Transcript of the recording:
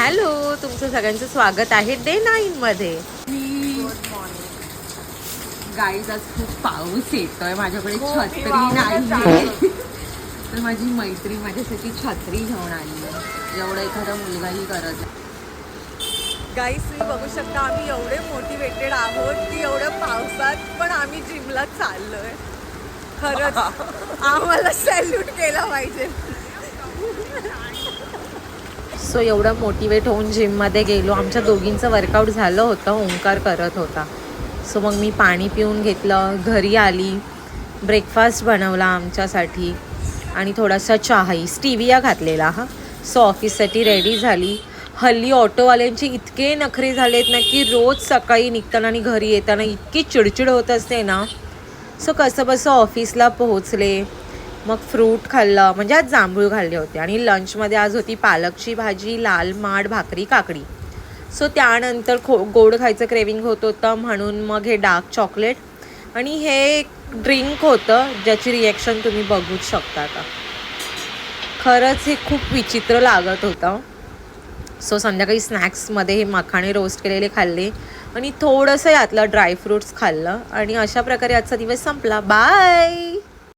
Hello, तुमचं सगळ्यांचं स्वागत आहे डे 9 मध्ये. Good morning guys. आज खूप पाऊस येतोय, माझ्याकडे छत्री नाही तर माझी मैत्रीण माझ्यासाठी छत्री घेऊन आली आहे. एवढं एखादा मुलगाही करत आहे. गाईस, तुम्ही बघू शकता आम्ही एवढे मोटिवेटेड आहोत की एवढ्या पावसात पण आम्ही जिमला चाललोय. खरंच आम्हाला सॅल्यूट केला पाहिजे. सो एवढं मोटिवेट होऊन जिममध्ये गेलो. आमच्या दोघींचं वर्कआउट झालं होतं, ओंकार करत होता. सो मग मी पाणी पिऊन घेतलं, घरी आली, ब्रेकफास्ट बनवला आमच्यासाठी आणि थोडासा चहाही स्टिविया घातलेला. सो ऑफिससाठी रेडी झाली. हल्ली ऑटोवाल्यांचे इतके नखरे झालेत ना की रोज सकाळी निघताना आणि घरी येताना इतकी चिडचिड होत असते ना. सो कसं बसं ऑफिसला पोहोचले. मग फ्रूट खाल्लं, म्हणजे आज जांभूळ खाल्ले होते. आणि लंचमध्ये आज होती पालकची भाजी, लाल माठ, भाकरी, काकडी. सो त्यानंतर गोड खायचं क्रेविंग होत होतं, म्हणून मग हे डार्क चॉकलेट आणि हे एक ड्रिंक होतं ज्याची रिॲक्शन तुम्ही बघूच शकता का. खरंच हे खूप विचित्र लागत होतं. सो संध्याकाळी स्नॅक्समध्ये हे मखाणे रोस्ट केलेले खाल्ले आणि थोडंसं यातलं ड्रायफ्रूट्स खाल्लं आणि अशा प्रकारे आजचा दिवस संपला. बाय.